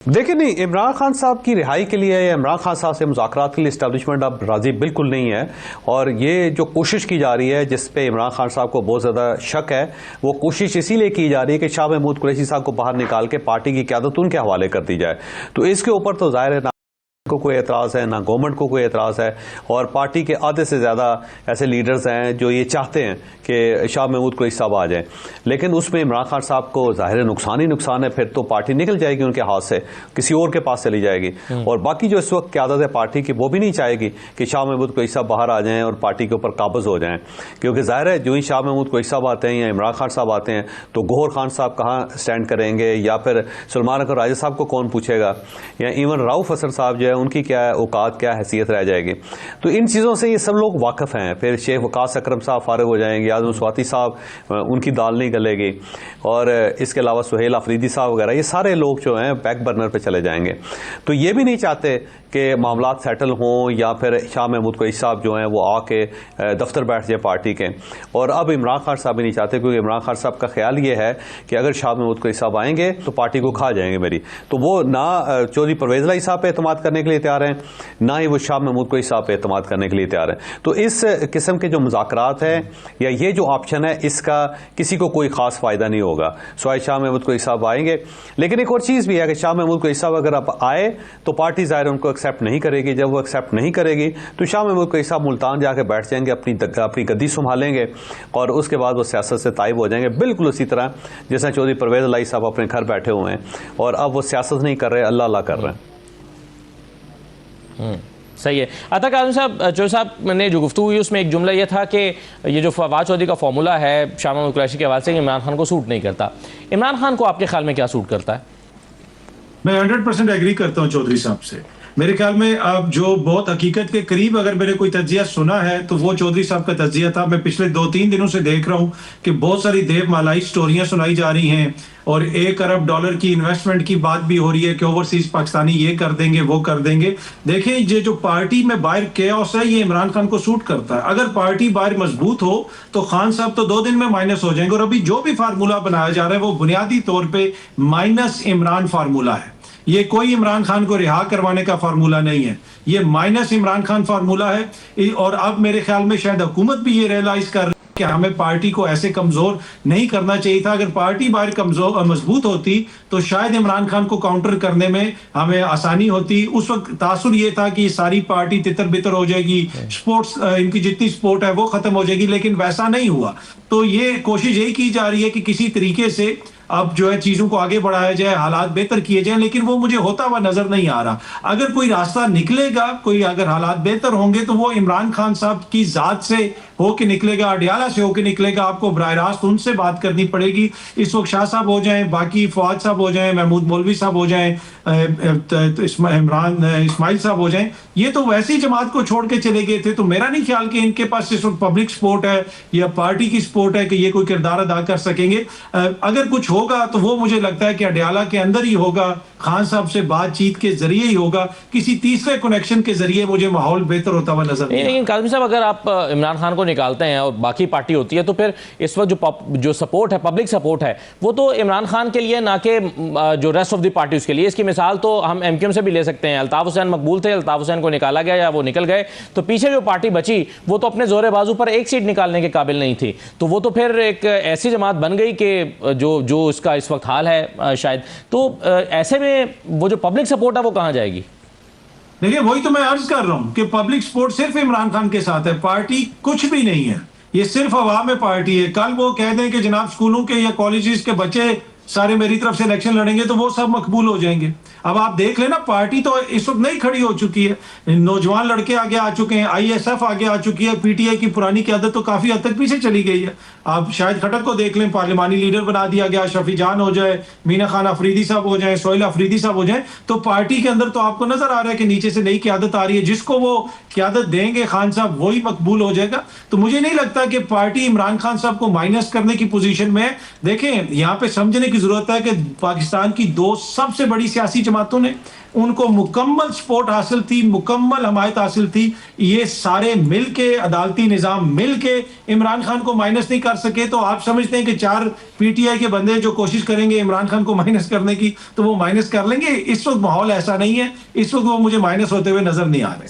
देखिए नहीं, इमरान खान साहब की रिहाई के लिए या इमरान खान साहब से मुज़ाकरात के लिए इस्टेब्लिशमेंट अब राजी बिल्कुल नहीं है। और ये जो कोशिश की जा रही है जिस पे इमरान खान साहब को बहुत ज़्यादा शक है, वो कोशिश इसीलिए की जा रही है कि शाह महमूद कुरैशी साहब को बाहर निकाल के पार्टी की क़यादत उनके हवाले कर दी जाए। तो इसके ऊपर तो ज़ाहिर है को कोई एतराज़ है, ना गवर्नमेंट को कोई एतराज़ है। और पार्टी के आधे से ज़्यादा ऐसे लीडर्स हैं जो ये चाहते हैं कि शाह महमूद कुरैशी साहब आ जाएं, लेकिन उसमें इमरान खान साहब को ज़ाहिर नुकसान ही नुकसान है। फिर तो पार्टी निकल जाएगी उनके हाथ से, किसी और के पास चली जाएगी। और बाकी जो इस वक्त क़यादत है पार्टी की, वो भी नहीं चाहेगी कि शाह महमूद कुरैशी साहब बाहर आ जाएँ और पार्टी के ऊपर काबज़ हो जाएँ, क्योंकि ज़ाहिर है जो ही शाह महमूद कुरैशी साहब आते हैं या इमरान खान साहब आते हैं तो गौहर खान साहब कहाँ स्टैंड करेंगे, या फिर सलमान अकबर राजा साहब को कौन पूछेगा, या इवन राउफ हसन साहब जो है उनकी क्या औकात, क्या हैसियत रह जाएगी। तो इन चीज़ों से ये सब लोग वाकिफ़ हैं। फिर शेख वकास अकरम साहब फारिग हो जाएंगे, आज़म स्वाति साहब उनकी दाल नहीं गलेगी, और इसके अलावा सुहेल अफरीदी साहब वगैरह, ये सारे लोग जो हैं बैक बर्नर पे चले जाएंगे। तो ये भी नहीं चाहते कि मामलात सेटल हों या फिर शाह महमूद कुरैशी साहब जो हैं वो आके दफ्तर बैठ जाए पार्टी के। और अब इमरान खान साहब भी नहीं चाहते, क्योंकि इमरान खान साहब का ख्याल ये है कि अगर शाह महमूद कुरैशी साहब आएंगे तो पार्टी को खा जाएंगे मेरी। तो वो ना चौधरी परवेज़ इलाही साहब पे एतमाद करने के लिए तैयार हैं, ना ही वो शाह महमूद कुरैशी साहब पे एतमाद करने के लिए तैयार हैं। तो इस किस्म के जो मुज़ाकरात हैं या ये जो ऑप्शन है, इसका किसी को कोई ख़ास फ़ायदा नहीं होगा स्वाय शाह महमूद कुरैशी साहब आएंगे। लेकिन एक और चीज़ भी है कि शाह महमूद कुरैशी साहब अगर अब आए तो पार्टी ज़ाहिर उनको एक्सेप्ट नहीं करेगी। जब वो एक्सेप्ट नहीं करेगी तो शाह महमूद कुरैशी साहब मुल्तान जाके बैठ जाएंगे, अपनी गद्दी संभालेंगे और उसके बाद वो सियासत से ताइब हो जाएंगे, बिल्कुल उसी तरह जैसे चौधरी परवेज़ इलाही साहब अपने घर बैठे हुए हैं और अब वो सियासत नहीं कर रहे, अल्लाह अल्लाह कर रहे हैं। सही है। अता काज़मी साहब, चौधरी साहब ने जो गुफ्तगू हुई उसमें एक जुमला यह था कि ये जो फवाद चौधरी का फॉर्मूला है शाह महमूद कुरैशी के हवाले से इमरान खान को सूट नहीं करता, इमरान खान को आपके ख्याल में क्या सूट करता है? मैं 100% एग्री करता हूं चौधरी साहब से। मेरे ख्याल में अब जो बहुत हकीकत के करीब अगर मैंने कोई तज्जिया सुना है तो वो चौधरी साहब का तज्जिया था। मैं पिछले 2-3 दिनों से देख रहा हूं कि बहुत सारी देव मालाई स्टोरियां सुनाई जा रही हैं और $1 अरब की इन्वेस्टमेंट की बात भी हो रही है कि ओवरसीज पाकिस्तानी ये कर देंगे वो कर देंगे। देखें, ये जो पार्टी में बाहर केओस है ये इमरान खान को सूट करता है। अगर पार्टी बाहर मजबूत हो तो खान साहब तो 2 दिन में माइनस हो जाएंगे। और अभी जो भी फार्मूला बनाया जा रहा है वो बुनियादी तौर पर माइनस इमरान फार्मूला है। ये कोई इमरान खान को रिहा करवाने का फार्मूला नहीं है, ये माइनस इमरान खान फार्मूला है। और अब मेरे ख्याल में शायद हुकूमत भी ये रियलाइज कर रही है कि हमें पार्टी को ऐसे कमजोर नहीं करना चाहिए था। अगर पार्टी बाहर कमजोर मजबूत होती तो शायद इमरान खान को काउंटर करने में हमें आसानी होती। उस वक्त तासुर ये था कि सारी पार्टी तितर बितर हो जाएगी, स्पोर्ट्स इनकी जितनी स्पोर्ट है वो खत्म हो जाएगी, लेकिन वैसा नहीं हुआ। तो ये कोशिश यही की जा रही है कि किसी तरीके से अब जो है चीजों को आगे बढ़ाया जाए, हालात बेहतर किए जाए, लेकिन वो मुझे होता हुआ नजर नहीं आ रहा। अगर कोई रास्ता निकलेगा, कोई अगर हालात बेहतर होंगे तो वो इमरान खान साहब की जात से होके निकलेगा, अडियाला से होके निकलेगा। आपको बराह रास्त उनसे बात करनी पड़ेगी। इस वक्त शाह साहब हो जाएं, बाकी फवाद साहब हो जाएं, महमूद मौलवी साहब हो जाएं, इमरान इस्माइल साहब हो जाएं, ये तो वैसी जमात को छोड़ के चले गए थे। तो मेरा नहीं ख्याल कि इनके पास इस वक्त पब्लिक सपोर्ट है या पार्टी की सपोर्ट है कि ये कोई किरदार अदा कर सकेंगे। अगर कुछ होगा तो वो मुझे लगता है कि अडियाला के अंदर ही होगा, खान साहब से बातचीत के जरिए ही होगा, किसी तीसरे कनेक्शन के जरिए मुझे माहौल बेहतर होता हुआ नजर नहीं। लेकिन काज़मी साहब, अगर आप इमरान खान को निकालते हैं और बाकी पार्टी होती है तो फिर इस वक्त जो सपोर्ट है, पब्लिक सपोर्ट है, वो तो इमरान खान के लिए ना कि जो रेस्ट ऑफ द पार्टी उसके लिए। इसकी मिसाल तो हम MQM से भी ले सकते हैं। अल्ताफ हुसैन मकबूल थे, अल्ताफ हुसैन को निकाला गया या वो निकल गए, तो पीछे जो पार्टी बची वो तो अपने जोरे बाजू पर एक सीट निकालने के काबिल नहीं थी। तो वो तो फिर एक ऐसी जमात बन गई कि जो इसका इस वक्त हाल है शायद। तो ऐसे में वो जो पब्लिक सपोर्ट है वो कहां जाएगी? देखिए, वही तो मैं अर्ज कर रहा हूं कि पब्लिक सपोर्ट सिर्फ इमरान खान के साथ है, पार्टी कुछ भी नहीं है, ये सिर्फ अवाम में पार्टी है। कल वो कह दें कि जनाब स्कूलों के या कॉलेजेस के बच्चे सारे मेरी तरफ से इलेक्शन लड़ेंगे तो वो सब मकबूल हो जाएंगे। अब आप देख लेना, पार्टी तो इस वक्त नहीं खड़ी हो चुकी है, नौजवान लड़के आगे आ चुके हैं, ISF आगे आ चुकी है, PTI की पुरानी क़यादत तो काफी हद तक पीछे चली गई है। आप शाहिद खट्टर को देख लें, पार्लिमानी लीडर बना दिया गया, शफी जान हो जाए, मीना खान अफरीदी साहब हो जाए, सोहेल अफरीदी साहब हो जाए, तो पार्टी के अंदर तो आपको नजर आ रहा है कि नीचे से नई क़यादत आ रही है। जिसको वो क़यादत देंगे खान साहब वही मकबूल हो जाएगा। तो मुझे नहीं लगता कि पार्टी इमरान खान साहब को माइनस करने की पोजीशन में है। देखें, यहाँ पे समझने की जरूरत है कि पाकिस्तान की दो सबसे बड़ी सियासी जमातों ने, उनको मुकम्मल सपोर्ट हासिल थी, मुकम्मल हमायत हासिल थी, ये सारे मिलके, अदालती निजाम मिलके इमरान खान को माइनस नहीं कर सके। तो आप समझते हैं कि 4 पीटीआई के बंदे जो कोशिश करेंगे इमरान खान को माइनस करने की, तो वो माइनस कर लेंगे? इस वक्त माहौल ऐसा नहीं है, इस वक्त वो मुझे माइनस होते हुए नजर नहीं आ रहे।